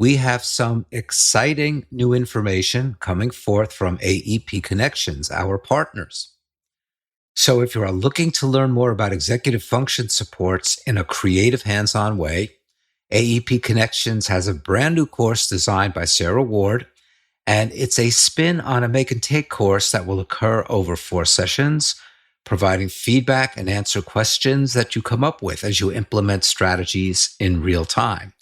we have some exciting new information coming forth from AEP Connections, our partners. So if you are looking to learn more about executive function supports in a creative, hands-on way, AEP Connections has a brand new course designed by Sarah Ward, and it's a spin on a make and take course that will occur over 4 sessions, providing feedback and answer questions that you come up with as you implement strategies in real time.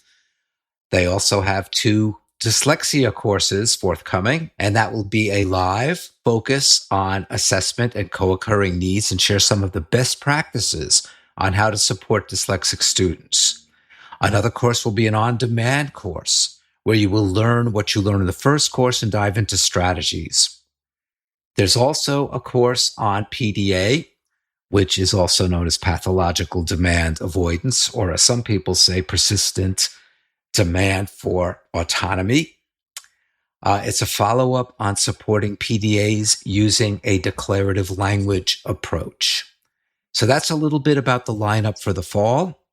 They also have 2 dyslexia courses forthcoming, and that will be a live focus on assessment and co-occurring needs and share some of the best practices on how to support dyslexic students. Another course will be an on-demand course where you will learn what you learned in the first course and dive into strategies. There's also a course on PDA, which is also known as pathological demand avoidance, or as some people say, persistent demand for autonomy. It's a follow-up on supporting PDAs using a declarative language approach. So that's a little bit about the lineup for the fall.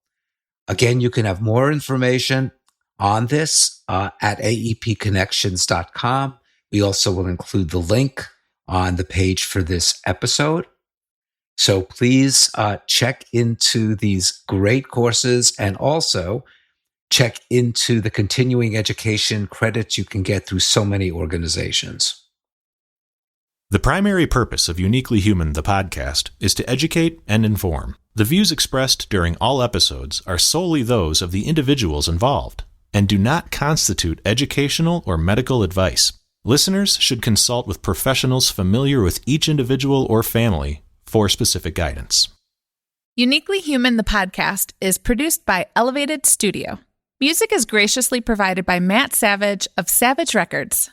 Again, you can have more information on this at aepconnections.com. We also will include the link on the page for this episode. So please check into these great courses and also check into the continuing education credits you can get through so many organizations. The primary purpose of Uniquely Human, the podcast, is to educate and inform. The views expressed during all episodes are solely those of the individuals involved and do not constitute educational or medical advice. Listeners should consult with professionals familiar with each individual or family for specific guidance. Uniquely Human, the podcast, is produced by Elevated Studio. Music is graciously provided by Matt Savage of Savage Records.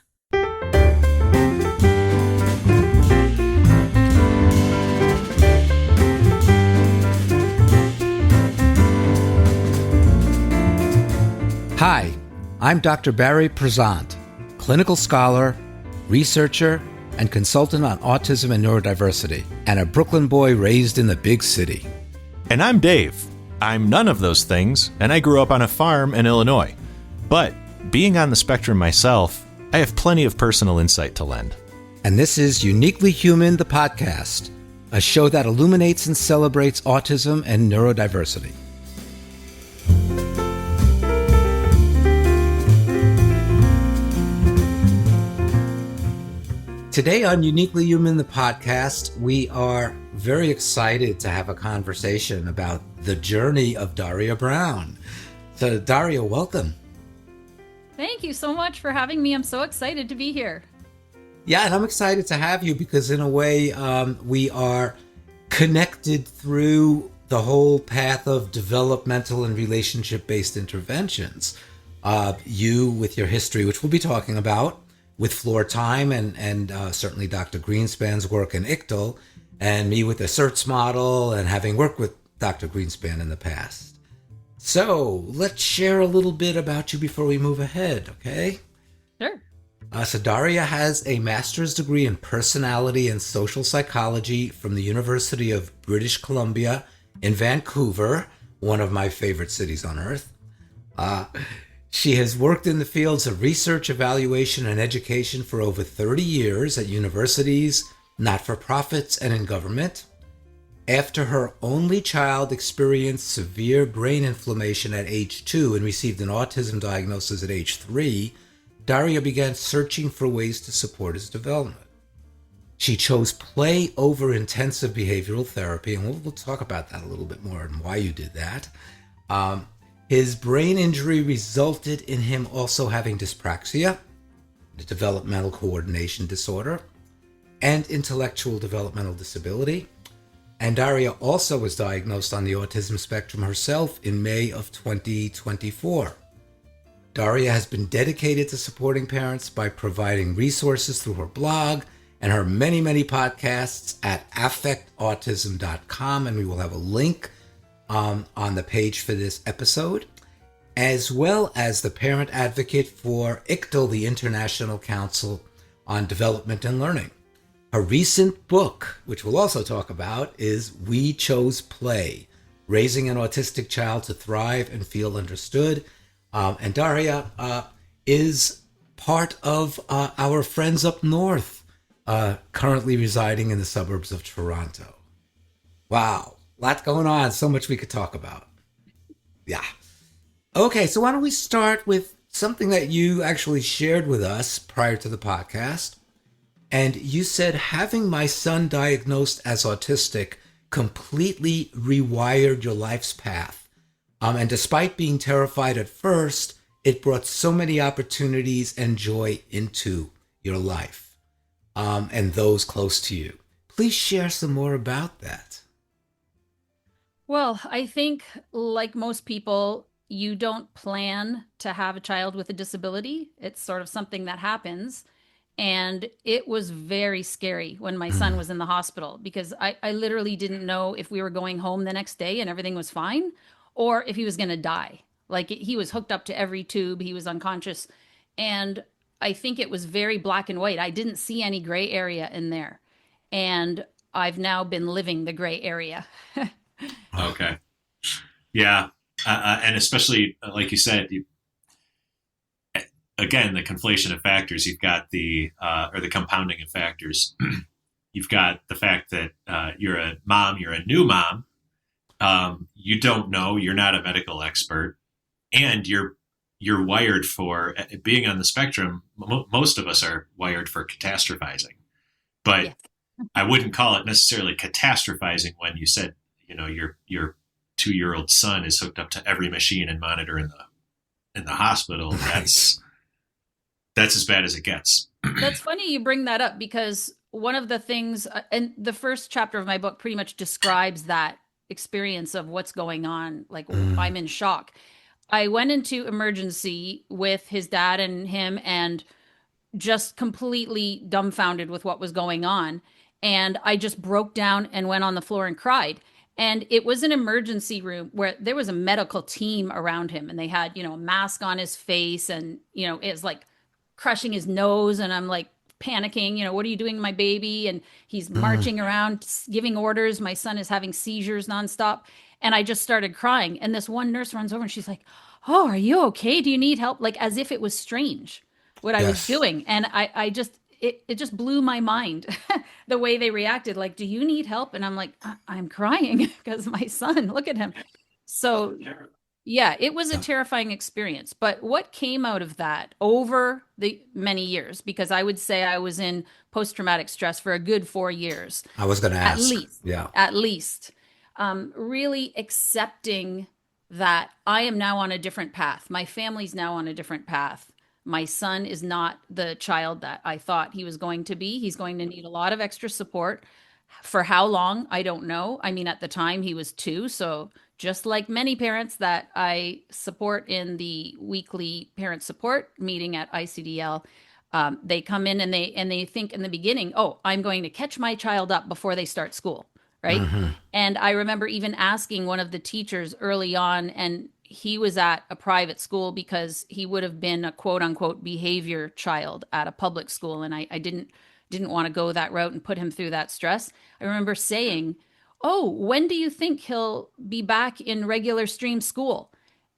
Hi, I'm Dr. Barry Prezant, clinical scholar, researcher, and consultant on autism and neurodiversity, and a Brooklyn boy raised in the big city. And I'm Dave. I'm none of those things, and I grew up on a farm in Illinois. But being on the spectrum myself, I have plenty of personal insight to lend. And this is Uniquely Human, the podcast, a show that illuminates and celebrates autism and neurodiversity. Today on Uniquely Human, the podcast, we are very excited to have a conversation about the journey of Daria Brown. So, Daria, welcome. Thank you so much for having me. I'm so excited to be here. Yeah, and I'm excited to have you because in a way, we are connected through the whole path of developmental and relationship-based interventions. You with your history, which we'll be talking about, with Floor Time and certainly Dr. Greenspan's work in ICTL, and me with the CERTS model and having worked with Dr. Greenspan in the past. So let's share a little bit about you before we move ahead, okay? Sure. So Daria has a master's degree in personality and social psychology from the University of British Columbia in Vancouver, one of my favorite cities on earth. She has worked in the fields of research, evaluation, and education for over 30 years at universities, not-for-profits, and in government. After her only child experienced severe brain inflammation at age 2 and received an autism diagnosis at age 3, Daria began searching for ways to support his development. She chose play over intensive behavioral therapy, and we'll talk about that a little bit more and why you did that. His brain injury resulted in him also having dyspraxia, the developmental coordination disorder, and intellectual developmental disability. And Daria also was diagnosed on the autism spectrum herself in May of 2024. Daria has been dedicated to supporting parents by providing resources through her blog and her many, many podcasts at affectautism.com, and we will have a link on the page for this episode, as well as the parent advocate for ICTL, the International Council on Development and Learning. Her recent book, which we'll also talk about, is We Chose Play, Raising an Autistic Child to Thrive and Feel Understood. And Daria, is part of our friends up north, currently residing in the suburbs of Toronto. Wow, lot going on. So much we could talk about. Yeah. Okay, so why don't we start with something that you actually shared with us prior to the podcast? And you said having my son diagnosed as autistic completely rewired your life's path. And despite being terrified at first, it brought so many opportunities and joy into your life, and those close to you. Please share some more about that. Well, I think, like most people, you don't plan to have a child with a disability. It's sort of something that happens. And it was very scary when my son was in the hospital because I literally didn't know if we were going home the next day and everything was fine or if he was going to die. Like he was hooked up to every tube, he was unconscious. And I think it was very black and white. I didn't see any gray area in there. And I've now been living the gray area. Okay. Yeah. And especially, like you said, again, the conflation of factors. You've got or the compounding of factors. You've got the fact that you're a mom, you're a new mom. You don't know, you're not a medical expert, and you're wired for being on the spectrum. Most of us are wired for catastrophizing, but Yes. I wouldn't call it necessarily catastrophizing when you said, your 2-year-old son is hooked up to every machine and monitor in the hospital. That's as bad as it gets. That's funny you bring that up because one of the things, and the first chapter of my book pretty much describes that experience of what's going on. Like, I'm in shock. I went into emergency with his dad and him and just completely dumbfounded with what was going on. And I just broke down and went on the floor and cried. And it was an emergency room where there was a medical team around him and they had, a mask on his face and, it was like crushing his nose. And I'm like panicking, what are you doing, my baby? And he's marching around giving orders. My son is having seizures nonstop. And I just started crying. And this one nurse runs over and she's like, "Oh, are you okay? Do you need help?" Like as if it was strange what I was Yes. doing. And I just, it just blew my mind the way they reacted. Like, "Do you need help?" And I'm like, I'm crying because my son, look at him. So yeah, it was a terrifying experience. But what came out of that over the many years, because I would say I was in post-traumatic stress for a good 4 years, I was going to at ask. least, Yeah. at least, really accepting that I am now on a different path. My family's now on a different path. My son is not the child that I thought he was going to be. He's going to need a lot of extra support. For how long, I don't know. I mean, at the time he was 2, so just like many parents that I support in the weekly parent support meeting at ICDL, they come in and they think in the beginning, "Oh, I'm going to catch my child up before they start school." Right. And I remember even asking one of the teachers early on, and he was at a private school because he would have been a quote unquote behavior child at a public school. And I didn't want to go that route and put him through that stress. I remember saying, "Oh, when do you think he'll be back in regular stream school?"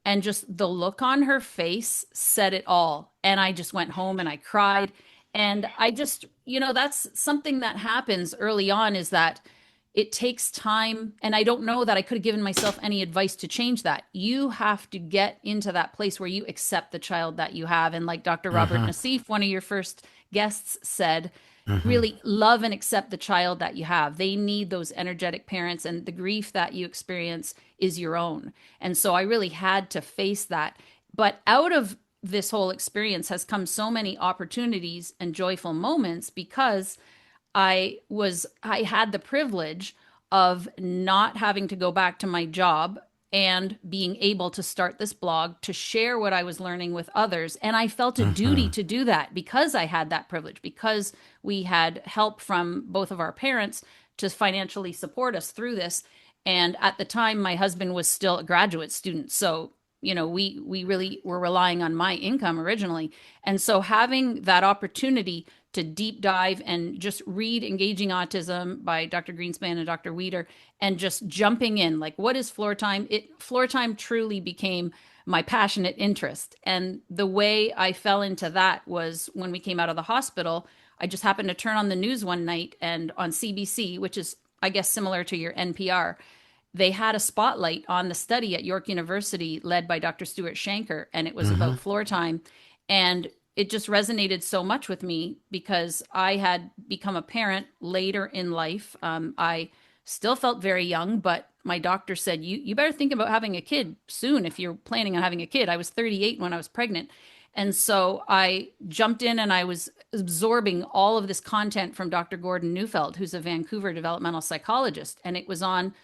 And just the look on her face said it all. And I just went home and I cried. And I just, that's something that happens early on, is that it takes time. And I don't know that I could have given myself any advice to change that. You have to get into that place where you accept the child that you have. And like Dr. Robert Nassif, one of your first guests, said, really love and accept the child that you have. They need those energetic parents, and the grief that you experience is your own. And so I really had to face that. But out of this whole experience has come so many opportunities and joyful moments because I had the privilege of not having to go back to my job and being able to start this blog to share what I was learning with others. And I felt a duty to do that because I had that privilege, because we had help from both of our parents to financially support us through this. And at the time, my husband was still a graduate student. So, we really were relying on my income originally. And so having that opportunity to deep dive and just read Engaging Autism by Dr. Greenspan and Dr. Weider, and just jumping in, like, what is floor time? Floor time truly became my passionate interest. And the way I fell into that was when we came out of the hospital. I just happened to turn on the news one night, and on CBC, which is, I guess, similar to your NPR, they had a spotlight on the study at York University led by Dr. Stuart Shanker, and it was about floor time. And it just resonated so much with me because I had become a parent later in life. I still felt very young, but my doctor said, you better think about having a kid soon if you're planning on having a kid. I was 38 when I was pregnant. And so I jumped in and I was absorbing all of this content from Dr. Gordon Neufeld, who's a Vancouver developmental psychologist. And it was on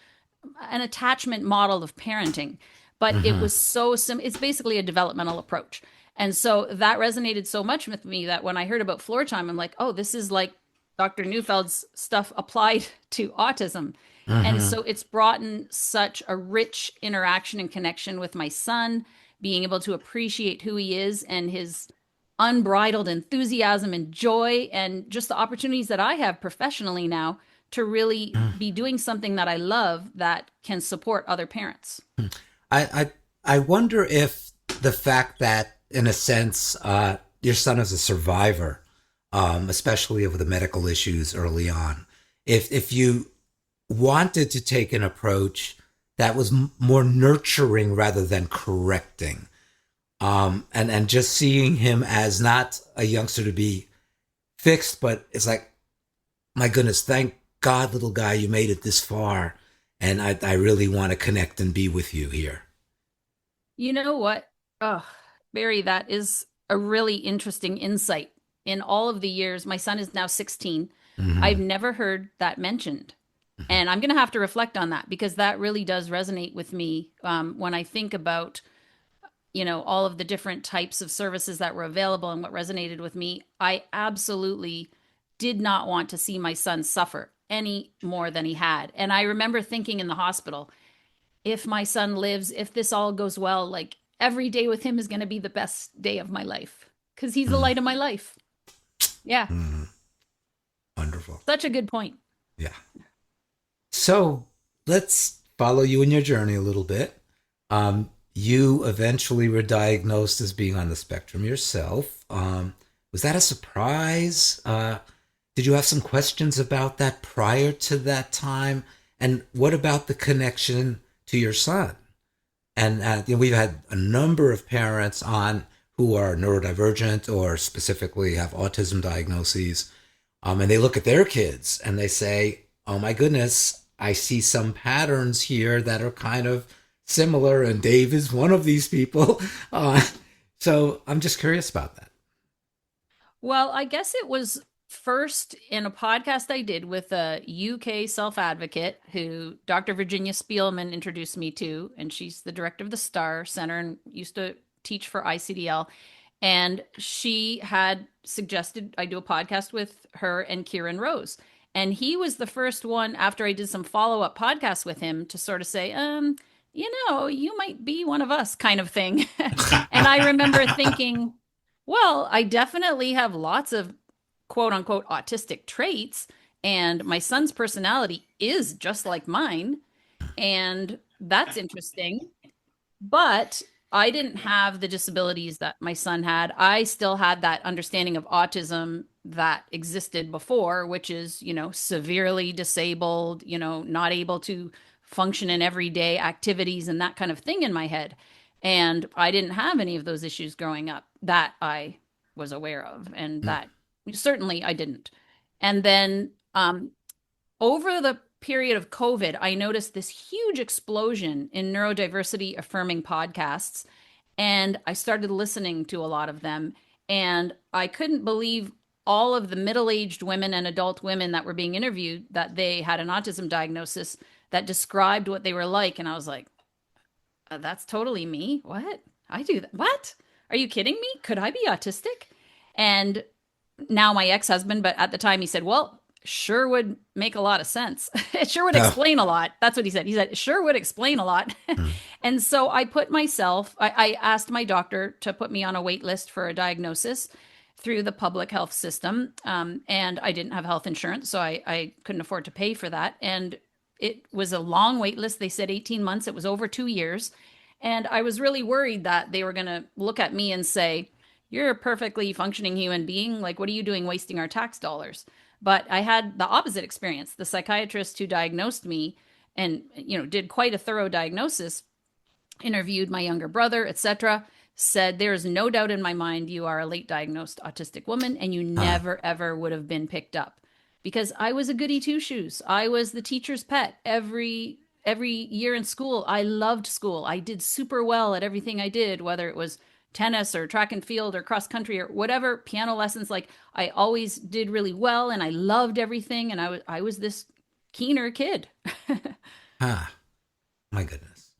an attachment model of parenting, but it was so it's basically a developmental approach. And so that resonated so much with me that when I heard about floor time, I'm like, oh, this is like Dr. Neufeld's stuff applied to autism. And so it's brought in such a rich interaction and connection with my son, being able to appreciate who he is and his unbridled enthusiasm and joy, and just the opportunities that I have professionally now to really be doing something that I love that can support other parents. I wonder if the fact that, in a sense, your son is a survivor, especially of the medical issues early on, if you wanted to take an approach that was more nurturing rather than correcting, and just seeing him as not a youngster to be fixed, but it's like, my goodness, thank God, little guy, you made it this far, and I really want to connect and be with you here. You know what? Oh, Barry, that is a really interesting insight. In all of the years, my son is now 16. I've never heard that mentioned. And I'm going to have to reflect on that, because that really does resonate with me when I think about, all of the different types of services that were available and what resonated with me. I absolutely did not want to see my son suffer any more than he had. And I remember thinking in the hospital, if my son lives, if this all goes well, like every day with him is going to be the best day of my life, because he's the light of my life. Yeah. Wonderful. Such a good point. Yeah. So let's follow you in your journey a little bit. You eventually were diagnosed as being on the spectrum yourself. Was that a surprise? Did you have some questions about that prior to that time? And what about the connection to your son? And we've had a number of parents on who are neurodivergent or specifically have autism diagnoses. And they look at their kids and they say, oh my goodness, I see some patterns here that are kind of similar. And Dave is one of these people. So I'm just curious about that. Well, I guess it was first in a podcast I did with a UK self-advocate who Dr. Virginia Spielman introduced me to, and she's the director of the STAR Center and used to teach for ICDL. And she had suggested I do a podcast with her and Kieran Rose. And he was the first one, after I did some follow-up podcasts with him, to sort of say, you might be one of us, kind of thing. And I remember thinking, well, I definitely have lots of quote unquote autistic traits, and my son's personality is just like mine. And that's interesting. But I didn't have the disabilities that my son had. I still had that understanding of autism that existed before, which is, severely disabled, not able to function in everyday activities and that kind of thing in my head. And I didn't have any of those issues growing up that I was aware of, and that certainly I didn't. And then over the period of COVID, I noticed this huge explosion in neurodiversity affirming podcasts. And I started listening to a lot of them. And I couldn't believe all of the middle-aged women and adult women that were being interviewed, that they had an autism diagnosis that described what they were like. And I was like, that's totally me. What? I do that. What? Are you kidding me? Could I be autistic? And now my ex-husband, but at the time he said, well, sure would make a lot of sense. It sure would explain a lot. That's what he said. He said, it sure would explain a lot. And so I I asked my doctor to put me on a wait list for a diagnosis through the public health system. And I didn't have health insurance, so I couldn't afford to pay for that. And it was a long wait list. They said 18 months. It was over 2 years. And I was really worried that they were going to look at me and say, "You're a perfectly functioning human being. Like, what are you doing wasting our tax dollars?" But I had the opposite experience. The psychiatrist who diagnosed me and, did quite a thorough diagnosis, interviewed my younger brother, etc., said, "There is no doubt in my mind you are a late diagnosed autistic woman and you never ever would have been picked up." Because I was a goody two shoes. I was the teacher's pet every year in school. I loved school. I did super well at everything I did, whether it was tennis or track and field or cross country or whatever, piano lessons. Like, I always did really well and I loved everything. And I was this keener kid. My goodness.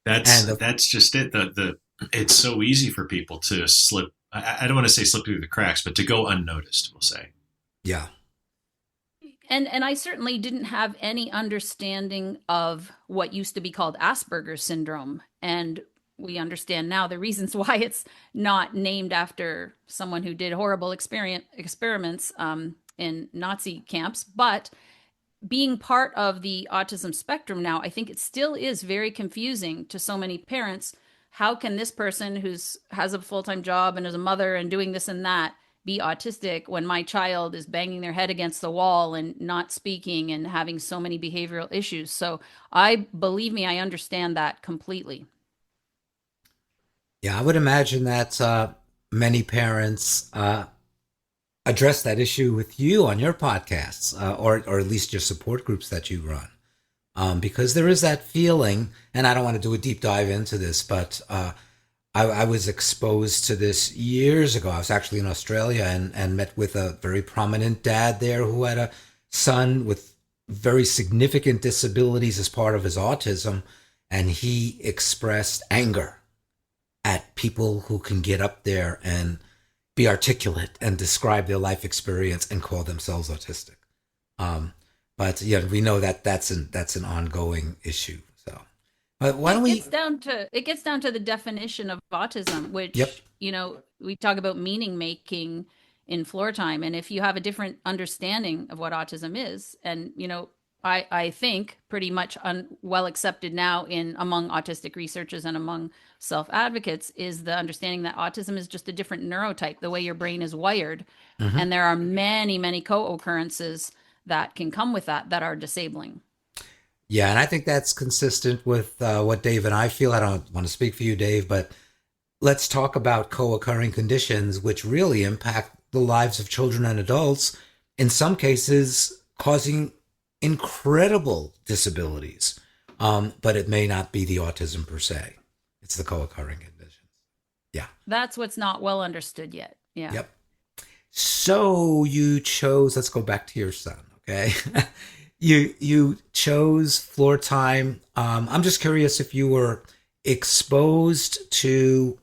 That's just it. The it's so easy for people to slip. I don't want to say slip through the cracks, but to go unnoticed, we'll say. Yeah. And I certainly didn't have any understanding of what used to be called Asperger's syndrome. And we understand now the reasons why it's not named after someone who did horrible experiments in Nazi camps. But being part of the autism spectrum now, I think it still is very confusing to so many parents. How can this person has a full-time job and is a mother and doing this and that be autistic when my child is banging their head against the wall and not speaking and having so many behavioral issues? So believe me, I understand that completely. Yeah, I would imagine that many parents address that issue with you on your podcasts, or at least your support groups that you run. Because there is that feeling, and I don't want to do a deep dive into this, but I was exposed to this years ago. I was actually in Australia and met with a very prominent dad there who had a son with very significant disabilities as part of his autism, and he expressed anger at people who can get up there and be articulate and describe their life experience and call themselves autistic. But yeah, we know that that's an ongoing issue. So, but why don't It we? gets down to the definition of autism, which, Yep. We talk about meaning making in floor time. And if you have a different understanding of what autism is, and, I think pretty much well accepted now among autistic researchers and among self advocates, is the understanding that autism is just a different neurotype, the way your brain is wired. Mhm. And there are many, many co-occurrences that can come with that are disabling. Yeah, and I think that's consistent with what Dave and I feel. I don't want to speak for you, Dave, but let's talk about co-occurring conditions which really impact the lives of children and adults, in some cases causing incredible disabilities. But it may not be the autism per se. It's the co-occurring conditions. Yeah. That's what's not well understood yet. Yeah. Yep. So you chose, let's go back to your son, okay? You chose floor time. I'm just curious if you were exposed to,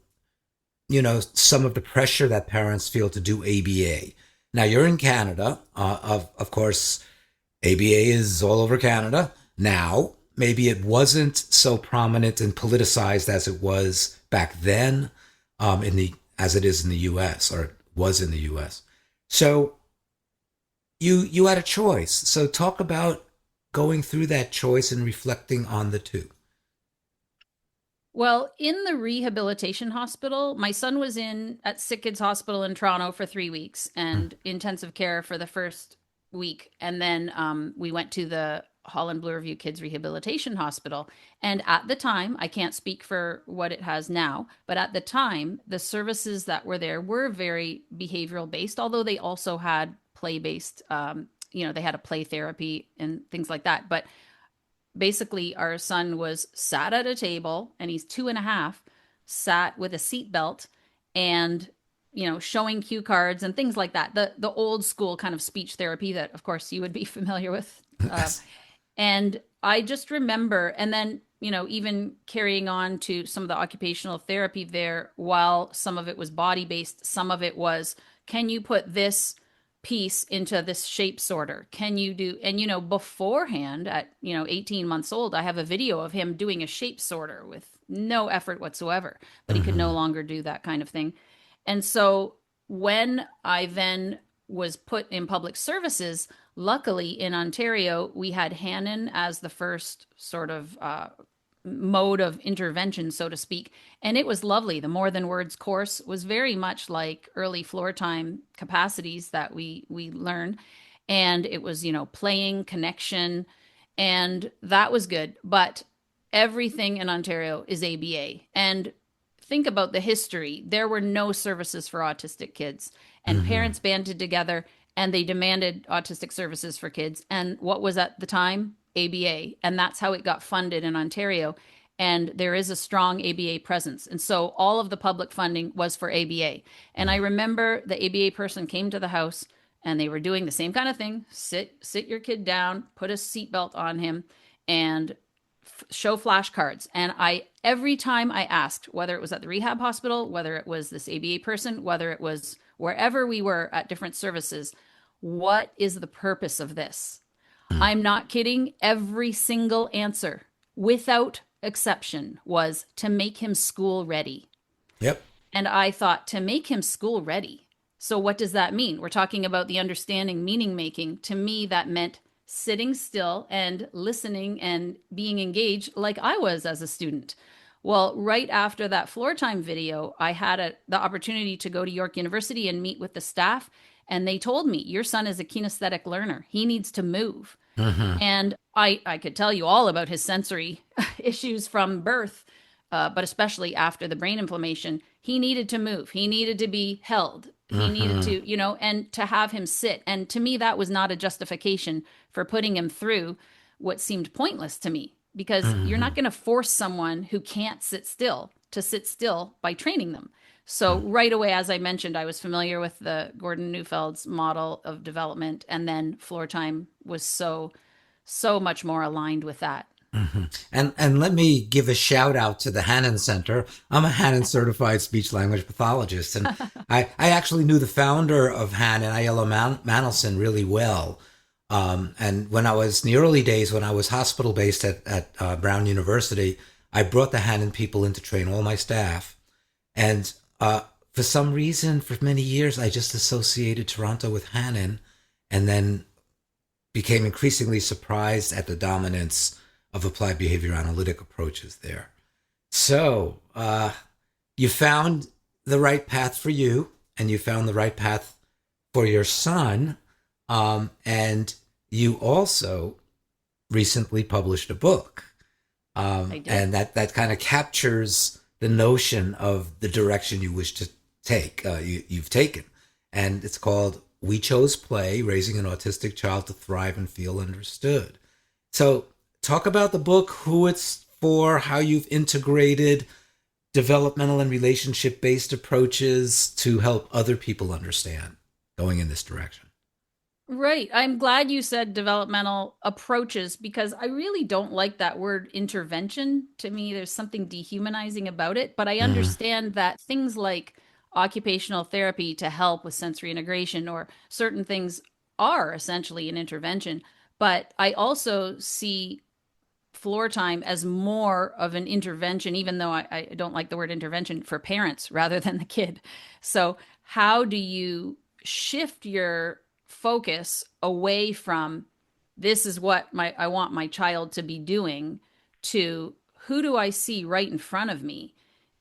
some of the pressure that parents feel to do ABA. Now you're in Canada. Of course, ABA is all over Canada now. Maybe it wasn't so prominent and politicized as it was back then, as it is in the U.S. or was in the U.S. So you had a choice. So talk about going through that choice and reflecting on the two. Well, in the rehabilitation hospital, my son was at Sick Kids Hospital in Toronto for 3 weeks and intensive care for the first week. And then we went to the Holland Bloor View Kids Rehabilitation Hospital. And at the time, I can't speak for what it has now, but at the time, the services that were there were very behavioral based, although they also had play based, they had a play therapy and things like that. But basically, our son was sat at a table, and he's 2.5, sat with a seatbelt and showing cue cards and things like that. The old school kind of speech therapy that, of course, you would be familiar with. And I just remember, and then, even carrying on to some of the occupational therapy there, while some of it was body based, some of it was, can you put this piece into this shape sorter? Can you do, and, beforehand at, 18 months old, I have a video of him doing a shape sorter with no effort whatsoever, but he could no longer do that kind of thing. And so when I then was put in public services, luckily in Ontario, we had Hannon as the first sort of mode of intervention, so to speak. And it was lovely. The More Than Words course was very much like early floor time capacities that we learned. And it was, playing, connection, and that was good. But everything in Ontario is ABA. And think about the history. There were no services for autistic kids, and parents banded together and they demanded autistic services for kids. And what was at the time? ABA. And that's how it got funded in Ontario. And there is a strong ABA presence. And so all of the public funding was for ABA. And I remember the ABA person came to the house and they were doing the same kind of thing. Sit your kid down, put a seatbelt on him, and show flashcards. And every time I asked, whether it was at the rehab hospital, whether it was this ABA person, whether it was wherever we were at different services, what is the purpose of this? I'm not kidding. Every single answer, without exception, was to make him school ready. Yep. And I thought, to make him school ready. So what does that mean? We're talking about the understanding, meaning making. To me, that meant sitting still and listening and being engaged like I was as a student. Well, right after that floor time video, I had the opportunity to go to York University and meet with the staff. And they told me, your son is a kinesthetic learner. He needs to move. And I could tell you all about his sensory issues from birth, but especially after the brain inflammation. He needed to move. He needed to be held. He needed to, and to have him sit. And to me, that was not a justification for putting him through what seemed pointless to me, because you're not going to force someone who can't sit still to sit still by training them. So right away, as I mentioned, I was familiar with the Gordon Neufeld's model of development, and then floor time was so much more aligned with that. And let me give a shout out to the Hannon Center. I'm a Hannon certified speech language pathologist, and I actually knew the founder of Hannon, Ayala Manelson, really well. And when I was in the early days, when I was hospital based at Brown University, I brought the Hannon people in to train all my staff. And for some reason, for many years, I just associated Toronto with Hannon, and then became increasingly surprised at the dominance of applied behavior analytic approaches there. So you found the right path for you, and you found the right path for your son, and you also recently published a book, and that kind of captures the notion of the direction you wish to take, you've taken. And it's called We Chose Play, Raising an Autistic Child to Thrive and Feel Understood. So talk about the book, who it's for, how you've integrated developmental and relationship-based approaches to help other people understand going in this direction. Right. I'm glad you said developmental approaches, because I really don't like that word intervention. To me, there's something dehumanizing about it. But I understand that things like occupational therapy to help with sensory integration or certain things are essentially an intervention. But I also see floor time as more of an intervention, even though I don't like the word intervention, for parents rather than the kid. So how do you shift your focus away from this is what I want my child to be doing to who do I see right in front of me,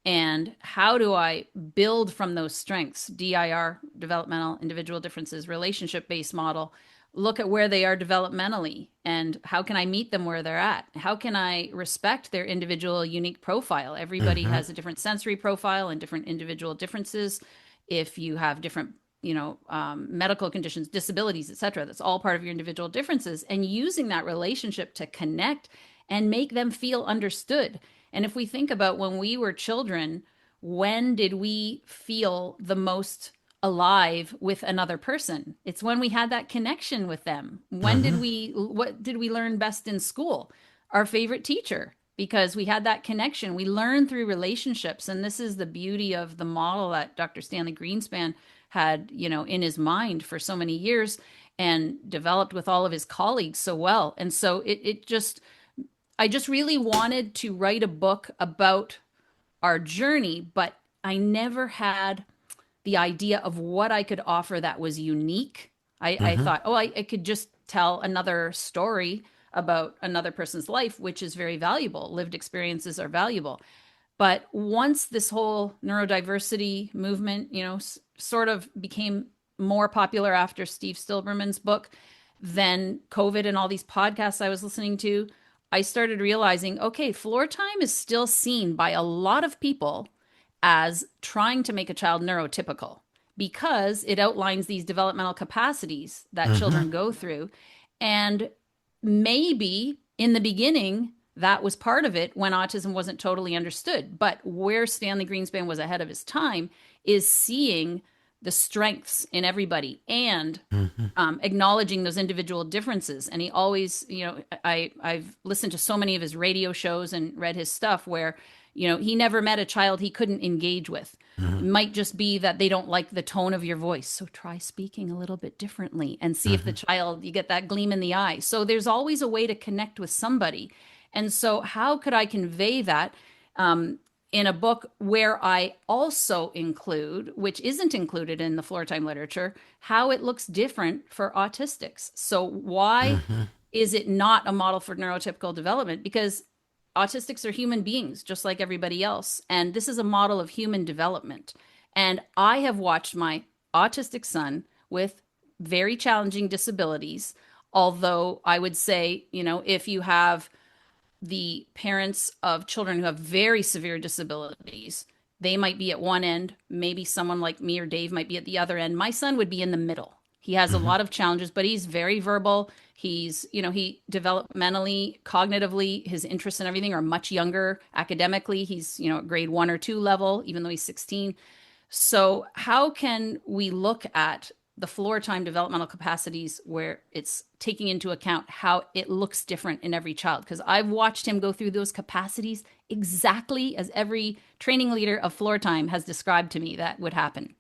and how do I build from those strengths? DIR, developmental individual differences, relationship-based model. Look at where they are developmentally and how can I meet them where they're at? How can I respect their individual unique profile? Everybody has a different sensory profile and different individual differences. If you have different medical conditions, disabilities, etc. That's all part of your individual differences, and using that relationship to connect and make them feel understood. And if we think about when we were children, when did we feel the most alive with another person? It's when we had that connection with them. What did we learn best in school? Our favorite teacher, because we had that connection. We learn through relationships. And this is the beauty of the model that Dr. Stanley Greenspan had, in his mind for so many years and developed with all of his colleagues so well. And so I just really wanted to write a book about our journey, but I never had the idea of what I could offer that was unique. I thought, I could just tell another story about another person's life, which is very valuable. Lived experiences are valuable. But once this whole neurodiversity movement, sort of became more popular after Steve Silberman's book, then COVID and all these podcasts I was listening to, I started realizing, okay, floor time is still seen by a lot of people as trying to make a child neurotypical because it outlines these developmental capacities that children go through. And maybe in the beginning, that was part of it when autism wasn't totally understood. But where Stanley Greenspan was ahead of his time is seeing the strengths in everybody and acknowledging those individual differences. And he always, I've listened to so many of his radio shows and read his stuff where, he never met a child he couldn't engage with. It might just be that they don't like the tone of your voice. So try speaking a little bit differently and see if the child, you get that gleam in the eye. So there's always a way to connect with somebody. And so how could I convey that in a book where I also include, which isn't included in the floor time literature, how it looks different for autistics? So why is it not a model for neurotypical development? Because autistics are human beings, just like everybody else. And this is a model of human development. And I have watched my autistic son with very challenging disabilities. Although I would say, if you have the parents of children who have very severe disabilities, they might be at one end. Maybe someone like me or Dave might be at the other end. My son would be in the middle. He has a lot of challenges, but he's very verbal. He's, he developmentally, cognitively, his interests and everything are much younger. Academically, he's, grade 1 or 2 level, even though he's 16. So how can we look at the floor time developmental capacities where it's taking into account how it looks different in every child? Because I've watched him go through those capacities exactly as every training leader of floor time has described to me that would happen.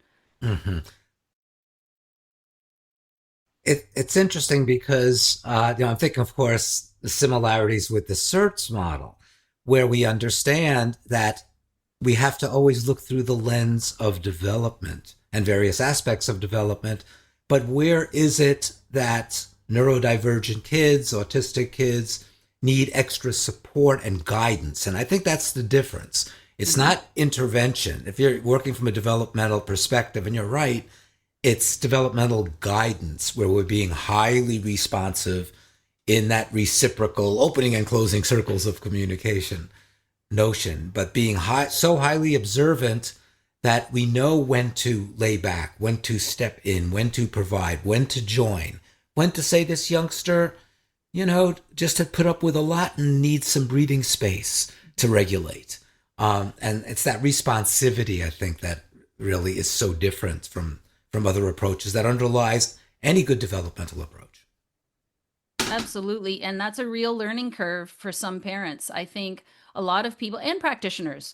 It's interesting because, I'm thinking, of course, the similarities with the CERTS model, where we understand that we have to always look through the lens of development and various aspects of development. But where is it that neurodivergent kids, autistic kids need extra support and guidance? And I think that's the difference. It's not intervention. If you're working from a developmental perspective, and you're right, it's developmental guidance where we're being highly responsive in that reciprocal opening and closing circles of communication notion, but being so highly observant that we know when to lay back, when to step in, when to provide, when to join, when to say this youngster, just had put up with a lot and needs some breathing space to regulate. And it's that responsivity, I think, that really is so different from other approaches that underlies any good developmental approach. Absolutely. And that's a real learning curve for some parents. I think a lot of people and practitioners,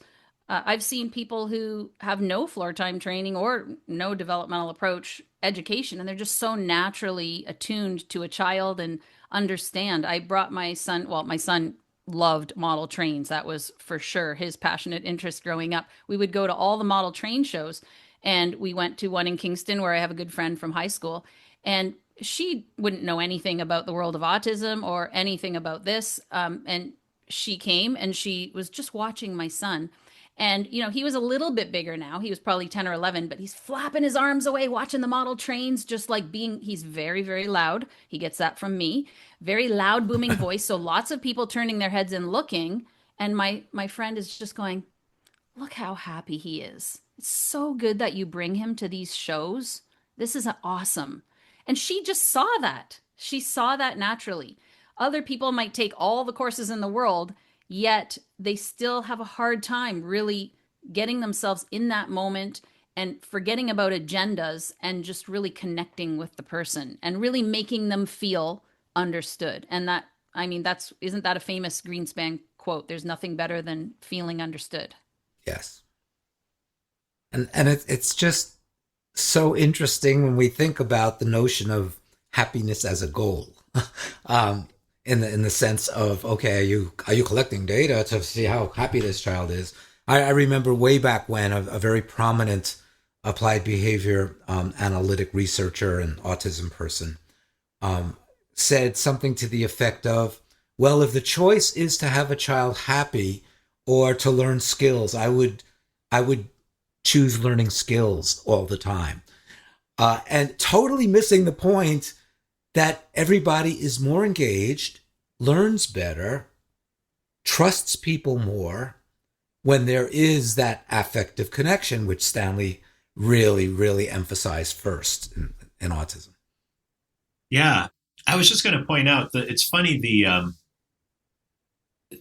I've seen people who have no floor time training or no developmental approach education, and they're just so naturally attuned to a child and understand. I brought my son loved model trains. That was for sure his passionate interest growing up. We would go to all the model train shows, and we went to one in Kingston where I have a good friend from high school, and she wouldn't know anything about the world of autism or anything about this. And she came and she was just watching my son. And, he was a little bit bigger now. He was probably 10 or 11, but he's flapping his arms away, watching the model trains, just like he's very, very loud. He gets that from me. Very loud, booming voice. So lots of people turning their heads and looking. And my friend is just going, look how happy he is. It's so good that you bring him to these shows. This is awesome. And she just saw that. She saw that naturally. Other people might take all the courses in the world, yet they still have a hard time really getting themselves in that moment and forgetting about agendas and just really connecting with the person and really making them feel understood. And isn't that a famous Greenspan quote? There's nothing better than feeling understood. Yes. And it's just so interesting when we think about the notion of happiness as a goal. In the sense of, okay, are you collecting data to see how happy this child is? I remember way back when a very prominent applied behavior analytic researcher and autism person said something to the effect of, well, if the choice is to have a child happy or to learn skills, I would choose learning skills all the time. And totally missing the point that everybody is more engaged, learns better, trusts people more when there is that affective connection, which Stanley really, really emphasized first in autism. Yeah, I was just going to point out that it's funny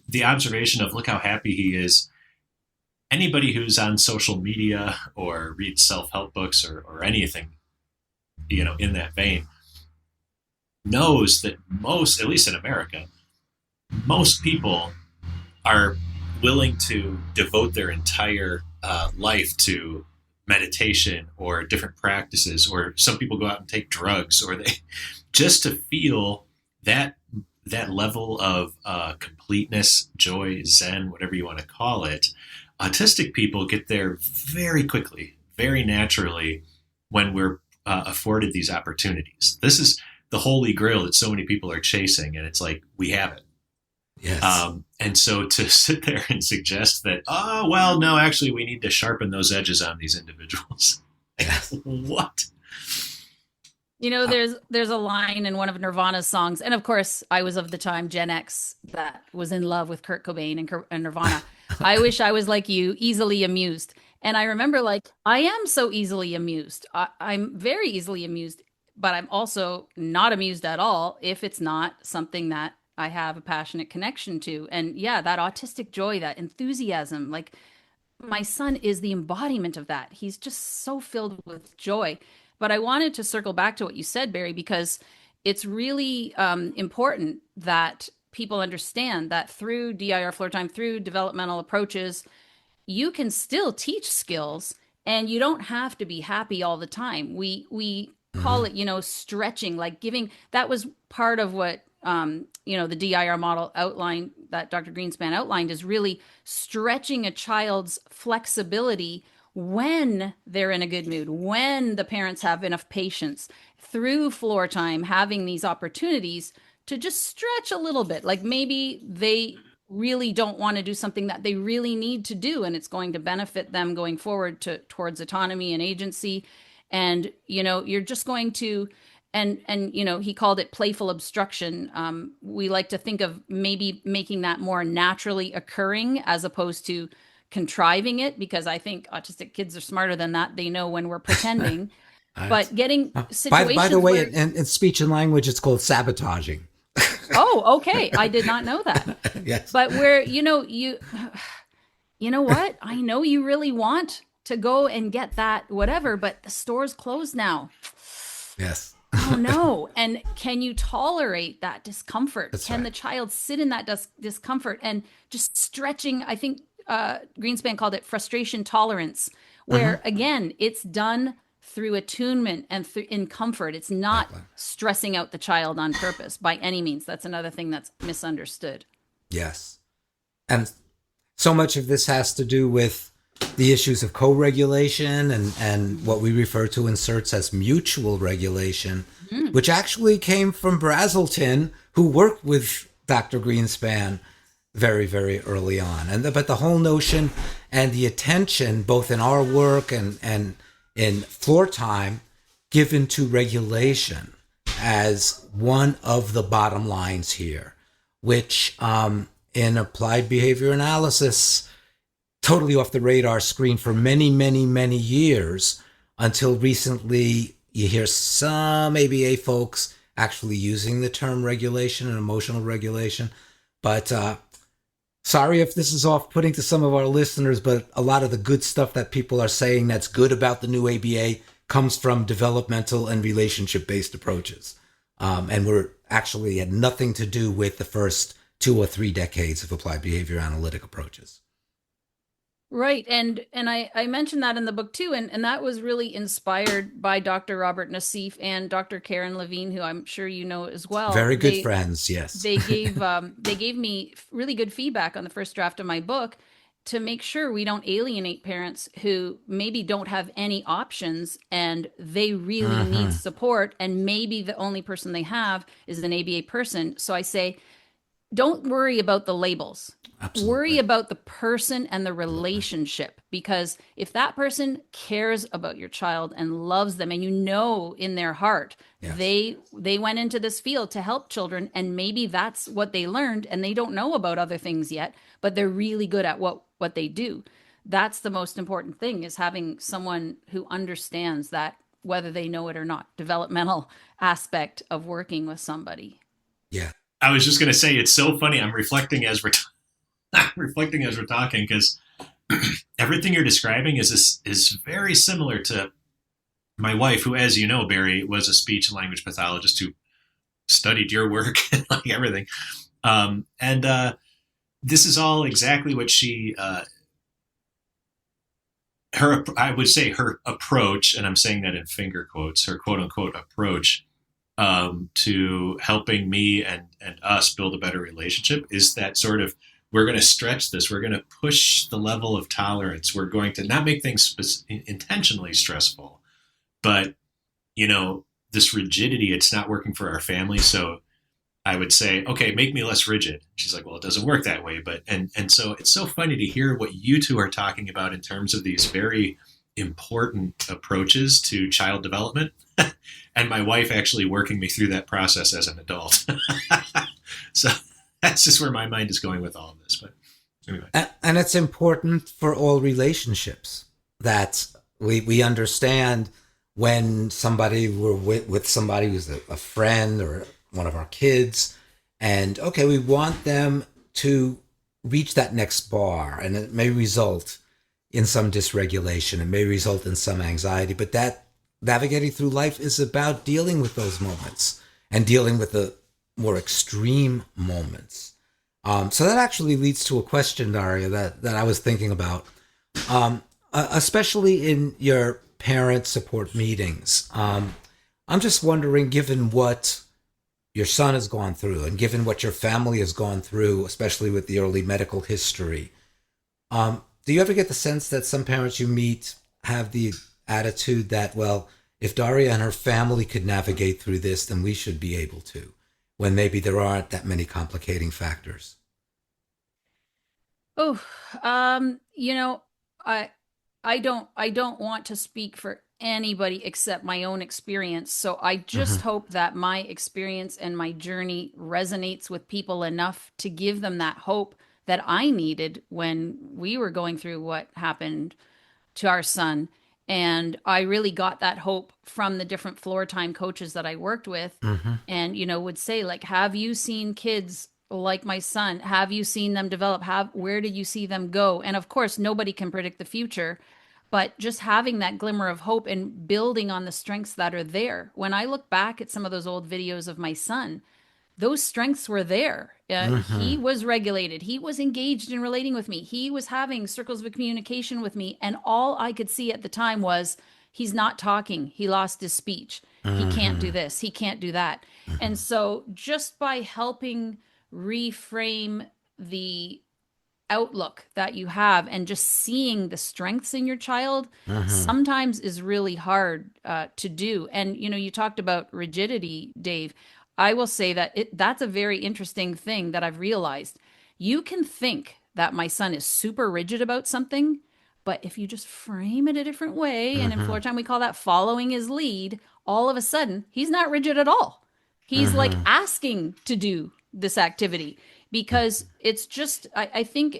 the observation of look how happy he is. Anybody who's on social media or reads self-help books or anything, in that vein, knows that most, at least in America, most people are willing to devote their entire life to meditation or different practices, or some people go out and take drugs, or they just to feel that level of completeness, joy, zen, whatever you want to call it. Autistic people get there very quickly, very naturally, when we're afforded these opportunities. This is the holy grail that so many people are chasing, and it's like, we have it. Yes. And so to sit there and suggest that, oh, well, no, actually, we need to sharpen those edges on these individuals. Yes. What? There's a line in one of Nirvana's songs, and of course, I was of the time Gen X that was in love with Kurt Cobain and Nirvana. I wish I was like you, easily amused. And I remember, like, I am so easily amused. I'm very easily amused, but I'm also not amused at all if it's not something that I have a passionate connection to. And yeah, that autistic joy, that enthusiasm, like my son is the embodiment of that. He's just so filled with joy. But I wanted to circle back to what you said, Barry, because it's really important that people understand that through DIR floor time, through developmental approaches, you can still teach skills and you don't have to be happy all the time. We call it, stretching, like giving. That was part of what, the DIR model outlined, that Dr. Greenspan outlined, is really stretching a child's flexibility when they're in a good mood, when the parents have enough patience, through floor time, having these opportunities to just stretch a little bit. Like maybe they really don't want to do something that they really need to do, and it's going to benefit them going forward towards autonomy and agency. And, you're just going to, and he called it playful obstruction. We like to think of maybe making that more naturally occurring as opposed to contriving it, because I think autistic kids are smarter than that. They know when we're pretending. But getting situations by the way, where, in speech and language, it's called sabotaging. oh, okay, I did not know that. Yes. But where you know what? I know you really want to go and get that whatever, but the store's closed now. Yes. Oh no. And can you tolerate that discomfort? Can the child sit in that discomfort and just stretching? I think Greenspan called it frustration tolerance, where again, it's done through attunement and in comfort. It's not stressing out the child on purpose by any means. That's another thing that's misunderstood. Yes. And so much of this has to do with the issues of co-regulation and what we refer to in CERTS as mutual regulation, which actually came from Brazelton, who worked with Dr. Greenspan very, very early on. But the whole notion and the attention, both in our work and in floor time, given to regulation as one of the bottom lines here, which in applied behavior analysis, totally off the radar screen for many, many, many years, until recently you hear some ABA folks actually using the term regulation and emotional regulation. But sorry if this is off-putting to some of our listeners, but a lot of the good stuff that people are saying that's good about the new ABA comes from developmental and relationship-based approaches. And we're actually had nothing to do with the first 2 or 3 decades of applied behavior analytic approaches. Right. And I mentioned that in the book too. And that was really inspired by Dr. Robert Nassif and Dr. Karen Levine, who I'm sure you know as well. Very good friends, yes. They gave me really good feedback on the first draft of my book to make sure we don't alienate parents who maybe don't have any options and they really need support. And maybe the only person they have is an ABA person. So I say, don't worry about the labels. Absolutely. Worry about the person and the relationship, because if that person cares about your child and loves them, and you know in their heart, Yes. they went into this field to help children, and maybe that's what they learned, and they don't know about other things yet, but they're really good at what they do. That's the most important thing, is having someone who understands that, whether they know it or not, developmental aspect of working with somebody. Yeah. I was just going to say, it's so funny. I'm reflecting as we're talking, because everything you're describing is very similar to my wife, who, as you know, Barry, was a speech and language pathologist who studied your work and like everything. This is all exactly what she, I would say her approach, and I'm saying that in finger quotes, her quote unquote approach to helping me and us build a better relationship is that sort of, we're going to stretch this. We're going to push the level of tolerance. We're going to not make things intentionally stressful, but, this rigidity, it's not working for our family. So I would say, okay, make me less rigid. She's like, well, it doesn't work that way. But, and so it's so funny to hear what you two are talking about in terms of these very important approaches to child development. And my wife actually working me through that process as an adult. So that's just where my mind is going with all of this. But anyway. And it's important for all relationships that we understand when we're with somebody who's a friend or one of our kids, and okay, we want them to reach that next bar, and it may result in some dysregulation, it may result in some anxiety, but that navigating through life is about dealing with those moments and dealing with the more extreme moments. So that actually leads to a question, Daria, that I was thinking about, especially in your parent support meetings. I'm just wondering, given what your son has gone through and given what your family has gone through, especially with the early medical history, do you ever get the sense that some parents you meet have the attitude that, well, if Daria and her family could navigate through this, then we should be able to, when maybe there aren't that many complicating factors? Oh, I don't want to speak for anybody except my own experience. So I just hope that my experience and my journey resonates with people enough to give them that hope that I needed when we were going through what happened to our son. And I really got that hope from the different floor time coaches that I worked with, and, would say, like, have you seen kids like my son? Have you seen them develop? Where did you see them go? And of course, nobody can predict the future, but just having that glimmer of hope and building on the strengths that are there. When I look back at some of those old videos of my son, those strengths were there. He was regulated. He was engaged in relating with me. He was having circles of communication with me. And all I could see at the time was, he's not talking. He lost his speech. He can't do this. He can't do that. And so just by helping reframe the outlook that you have and just seeing the strengths in your child sometimes is really hard to do. And, you talked about rigidity, Dave. I will say that that's a very interesting thing that I've realized. You can think that my son is super rigid about something, but if you just frame it a different way, and in floor time we call that following his lead, all of a sudden he's not rigid at all. He's like asking to do this activity, because it's just, I think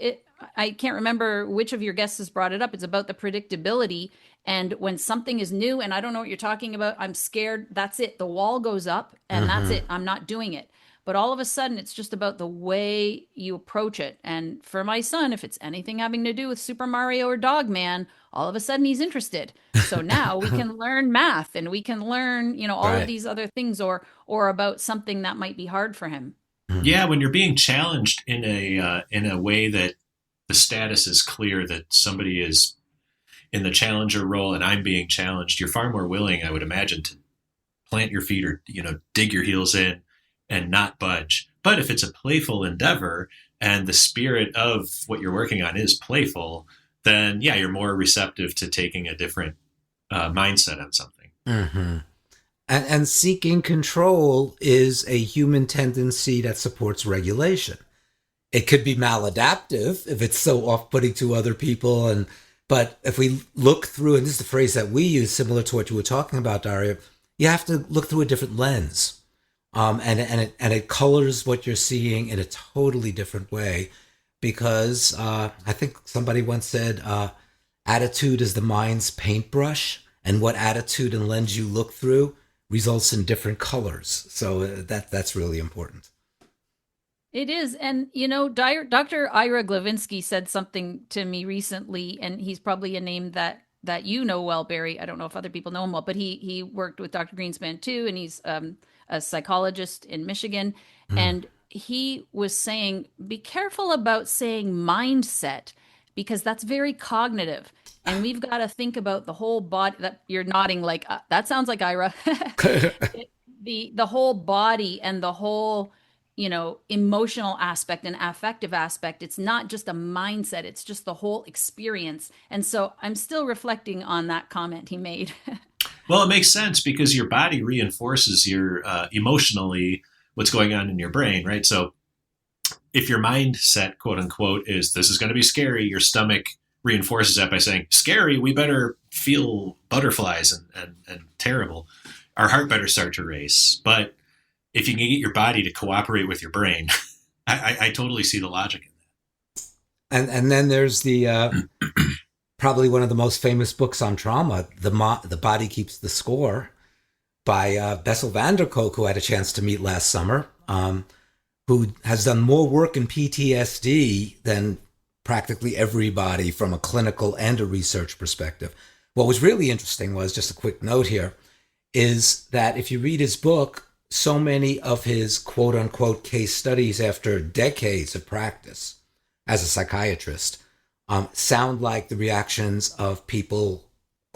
I can't remember which of your guests has brought it up. It's about the predictability. And when something is new and I don't know what you're talking about, I'm scared. That's it. The wall goes up and that's it. I'm not doing it. But all of a sudden, it's just about the way you approach it. And for my son, if it's anything having to do with Super Mario or Dog Man, all of a sudden he's interested. So now we can learn math and we can learn, all of these other things, or about something that might be hard for him. Yeah, when you're being challenged in a way that the status is clear, that somebody is in the challenger role and I'm being challenged, you're far more willing, I would imagine, to plant your feet or, dig your heels in and not budge. But if it's a playful endeavor and the spirit of what you're working on is playful, then yeah, you're more receptive to taking a different mindset on something. And seeking control is a human tendency that supports regulation. It could be maladaptive if it's so off-putting to other people. But if we look through, and this is the phrase that we use, similar to what you were talking about, Daria, you have to look through a different lens, and it colors what you're seeing in a totally different way. Because I think somebody once said, attitude is the mind's paintbrush, and what attitude and lens you look through results in different colors. So that's really important. It is. And, Dr. Ira Glavinsky said something to me recently, and he's probably a name that you know well, Barry. I don't know if other people know him well, but he worked with Dr. Greenspan too, and he's a psychologist in Michigan. Mm. And he was saying, be careful about saying mindset, because that's very cognitive. And we've got to think about the whole body. That you're nodding like, that sounds like Ira. The whole body and the whole emotional aspect and affective aspect. It's not just a mindset, it's just the whole experience. And so I'm still reflecting on that comment he made. Well, it makes sense because your body reinforces your emotionally what's going on in your brain, right? So if your mindset, quote unquote, is this is going to be scary, your stomach reinforces that by saying, scary, we better feel butterflies and terrible. Our heart better start to race. But if you can get your body to cooperate with your brain, I totally see the logic in And then there's the probably one of the most famous books on trauma, The Body Keeps the Score, by Bessel van der Kolk, who I had a chance to meet last summer, who has done more work in PTSD than practically everybody from a clinical and a research perspective. What was really interesting was, just a quick note here, is that if you read his book, so many of his quote unquote case studies after decades of practice as a psychiatrist sound like the reactions of people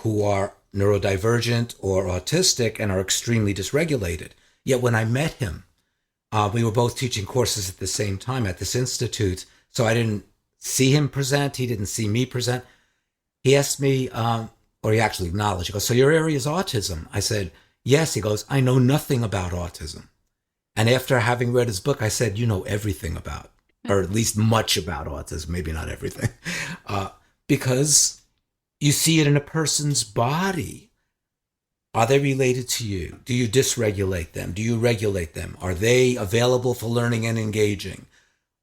who are neurodivergent or autistic and are extremely dysregulated. Yet when I met him, we were both teaching courses at the same time at this institute. So I didn't see him present. He didn't see me present. He asked me, or he actually acknowledged, he goes, so your area is autism? I said, yes. He goes, I know nothing about autism. And after having read his book, I said, you know everything about, or at least much about autism, maybe not everything, because you see it in a person's body. Are they related to you? Do you dysregulate them? Do you regulate them? Are they available for learning and engaging?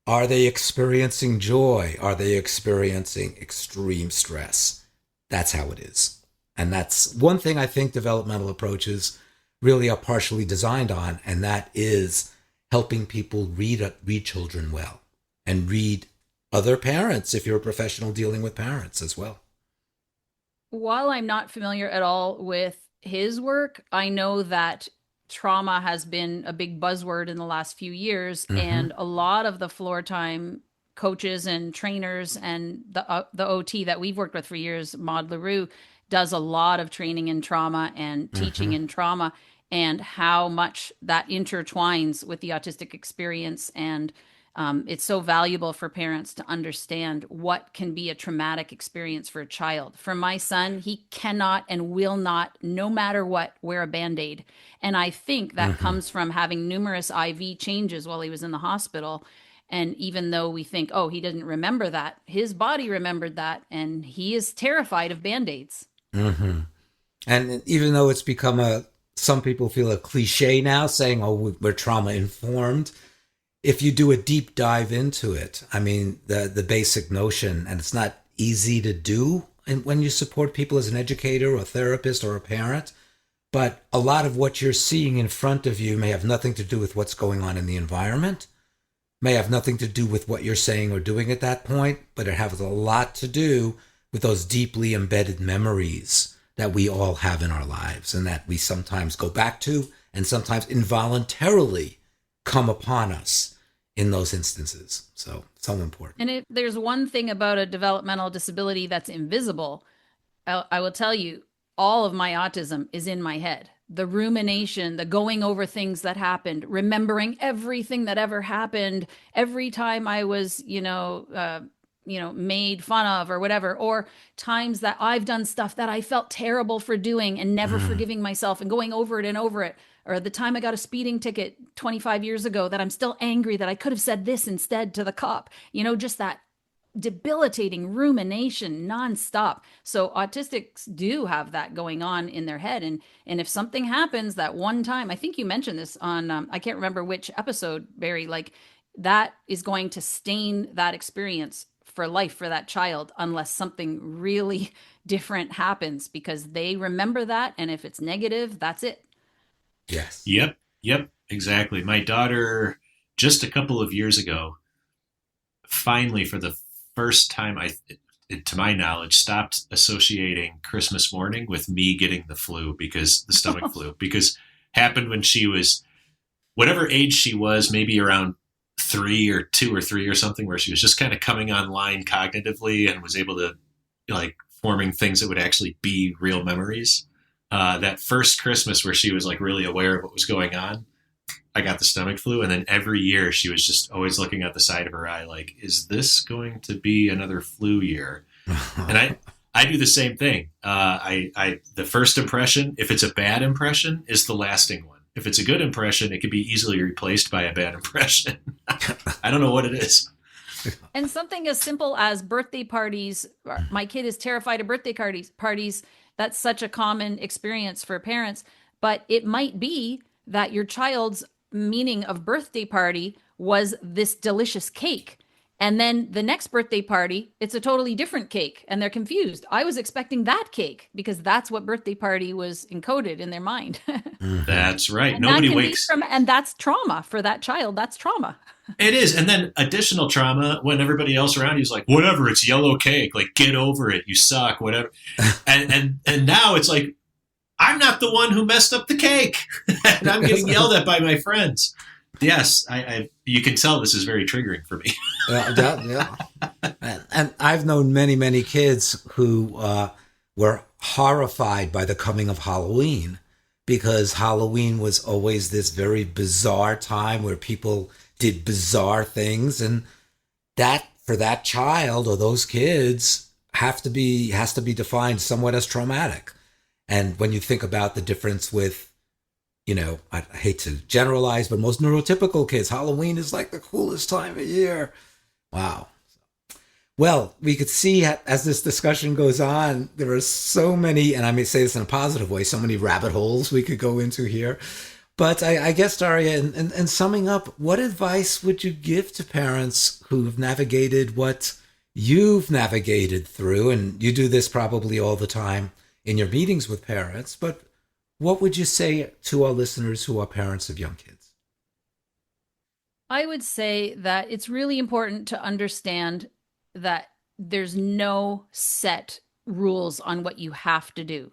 Are they experiencing joy? Are they experiencing extreme stress? That's how it is. And that's one thing I think developmental approaches really are partially designed on, and that is helping people read children well and read other parents if you're a professional dealing with parents as well. While I'm not familiar at all with his work, I know that trauma has been a big buzzword in the last few years, and a lot of the floor time coaches and trainers and the OT that we've worked with for years, Maud LaRue, does a lot of training in trauma and teaching in trauma, and how much that intertwines with the autistic experience. And it's so valuable for parents to understand what can be a traumatic experience for a child. For my son, he cannot and will not, no matter what, wear a Band-Aid. And I think that comes from having numerous IV changes while he was in the hospital. And even though we think, oh, he didn't remember that, his body remembered that, and he is terrified of Band-Aids. And even though it's become some people feel a cliche now, saying, oh, we're trauma informed, if you do a deep dive into it, I mean, the basic notion, and it's not easy to do when you support people as an educator or a therapist or a parent, but a lot of what you're seeing in front of you may have nothing to do with what's going on in the environment, may have nothing to do with what you're saying or doing at that point, but it has a lot to do with those deeply embedded memories that we all have in our lives and that we sometimes go back to and sometimes involuntarily come upon us in those instances. So important. And if there's one thing about a developmental disability that's invisible, I will tell you, all of my autism is in my head. The rumination, the going over things that happened, remembering everything that ever happened. Every time I was, made fun of or whatever, or times that I've done stuff that I felt terrible for doing and never forgiving myself and going over it and over it, or the time I got a speeding ticket 25 years ago that I'm still angry that I could have said this instead to the cop, just that debilitating rumination nonstop. So autistics do have that going on in their head. And if something happens that one time, I think you mentioned this on, I can't remember which episode, Barry, like that is going to stain that experience for life for that child unless something really different happens, because they remember that. And if it's negative, that's it. Yes. Yep, exactly. My daughter, just a couple of years ago, finally, for the first time, to my knowledge, stopped associating Christmas morning with me getting the flu, because the stomach flu, because happened when she was, whatever age she was, maybe around 3 or 2 or 3 or something, where she was just kind of coming online cognitively and was able to like forming things that would actually be real memories. That first Christmas where she was like really aware of what was going on, I got the stomach flu. And then every year she was just always looking at the side of her eye, like, is this going to be another flu year? And I do the same thing. The first impression, if it's a bad impression, is the lasting one. If it's a good impression, it can be easily replaced by a bad impression. I don't know what it is. And something as simple as birthday parties. My kid is terrified of birthday parties. That's such a common experience for parents. But it might be that your child's meaning of birthday party was this delicious cake. And then the next birthday party, it's a totally different cake. And they're confused. I was expecting that cake because that's what birthday party was encoded in their mind. That's right. And Nobody that wakes. And that's trauma for that child. That's trauma. It is. And then additional trauma when everybody else around you is like, whatever, it's yellow cake. Like, get over it. You suck, whatever. And now it's like, I'm not the one who messed up the cake. And I'm getting yelled at by my friends. Yes, you can tell this is very triggering for me. Yeah. And I've known many, many kids who were horrified by the coming of Halloween, because Halloween was always this very bizarre time where people did bizarre things. And that, for that child or those kids, has to be defined somewhat as traumatic. And when you think about the difference with, I hate to generalize, but most neurotypical kids, Halloween is like the coolest time of year. Wow. Well, we could see as this discussion goes on, there are so many, and I may say this in a positive way, so many rabbit holes we could go into here. But I guess, Daria, in summing up, what advice would you give to parents who've navigated what you've navigated through? And you do this probably all the time in your meetings with parents, but what would you say to our listeners who are parents of young kids? I would say that it's really important to understand that there's no set rules on what you have to do.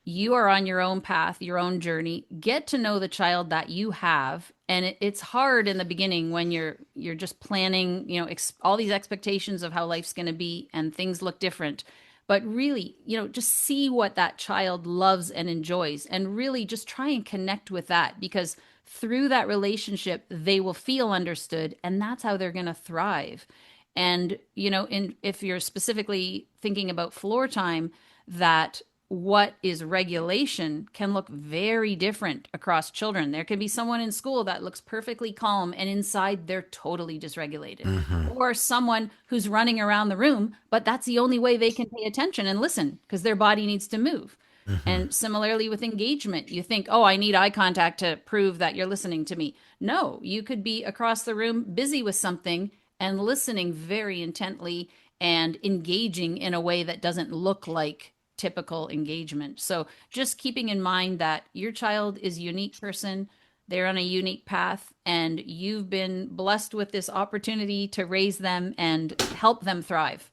You are on your own path, your own journey. Get to know the child that you have. And it's hard in the beginning when you're just planning, all these expectations of how life's going to be and things look different. But really, just see what that child loves and enjoys, and really just try and connect with that, because through that relationship, they will feel understood, and that's how they're going to thrive. And, if you're specifically thinking about floor time, that what is regulation can look very different across children. There can be someone in school that looks perfectly calm and inside they're totally dysregulated. Mm-hmm. Or someone who's running around the room, but that's the only way they can pay attention and listen because their body needs to move. Mm-hmm. And similarly with engagement, you think, I need eye contact to prove that you're listening to me. No, you could be across the room busy with something and listening very intently and engaging in a way that doesn't look like typical engagement. So just keeping in mind that your child is a unique person, they're on a unique path, and you've been blessed with this opportunity to raise them and help them thrive.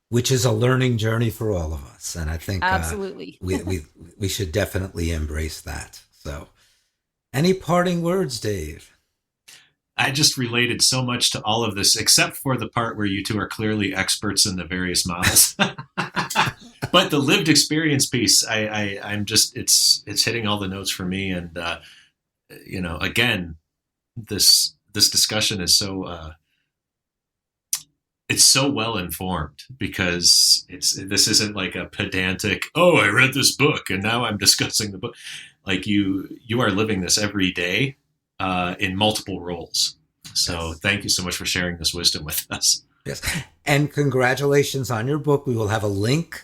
Which is a learning journey for all of us. And I think absolutely we should definitely embrace that. So any parting words, Dave? I just related so much to all of this, except for the part where you two are clearly experts in the various models. But the lived experience piece, I'm just, it's hitting all the notes for me. And, again, this discussion is so, it's so well informed, because this isn't like a pedantic, oh, I read this book and now I'm discussing the book. Like you are living this every day in multiple roles. So Yes. thank you so much for sharing this wisdom with us. Yes. And congratulations on your book. We will have a link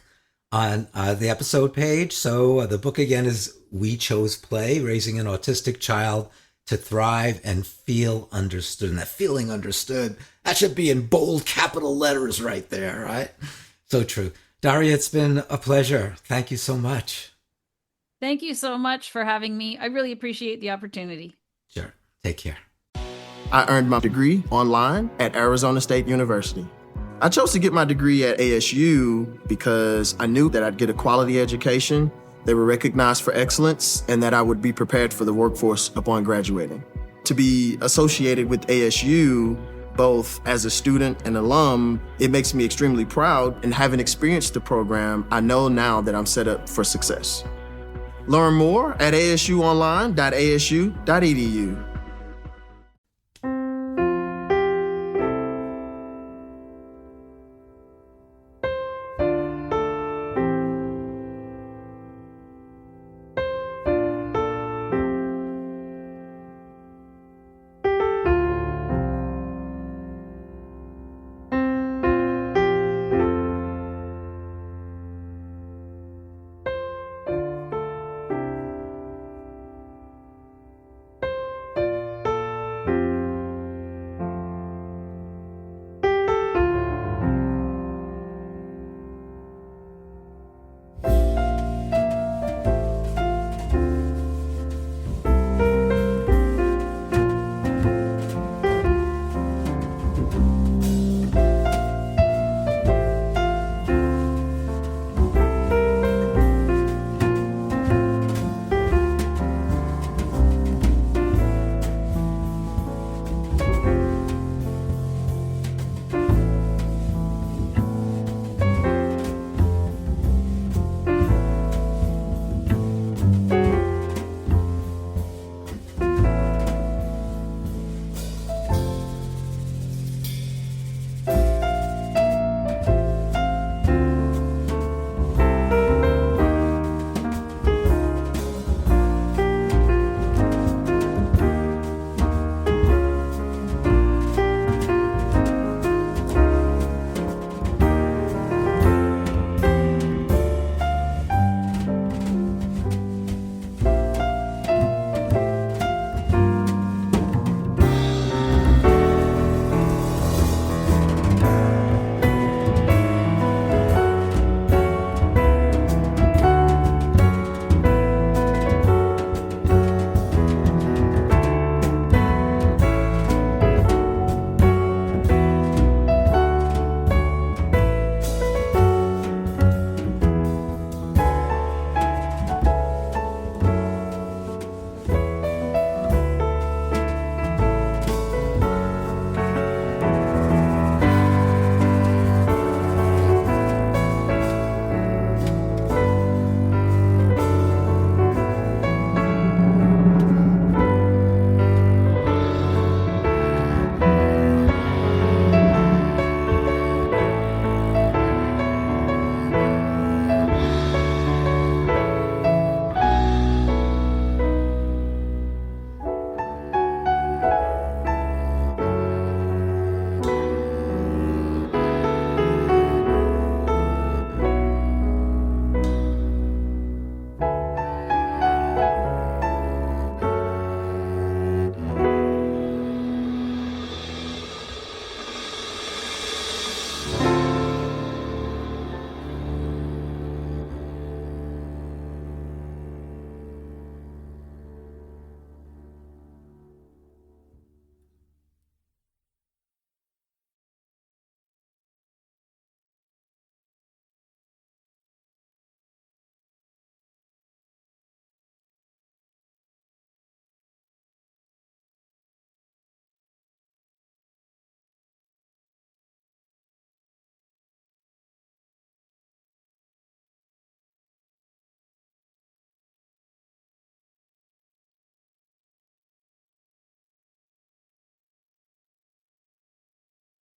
on the episode page. So the book again is We Chose Play, Raising an Autistic Child to Thrive and Feel Understood. And that feeling understood, that should be in bold capital letters right there, right? So true. Daria, it's been a pleasure. Thank you so much. Thank you so much for having me. I really appreciate the opportunity. Sure. Take care. I earned my degree online at Arizona State University. I chose to get my degree at ASU because I knew that I'd get a quality education, they were recognized for excellence, and that I would be prepared for the workforce upon graduating. To be associated with ASU, both as a student and alum, it makes me extremely proud, and having experienced the program, I know now that I'm set up for success. Learn more at asuonline.asu.edu.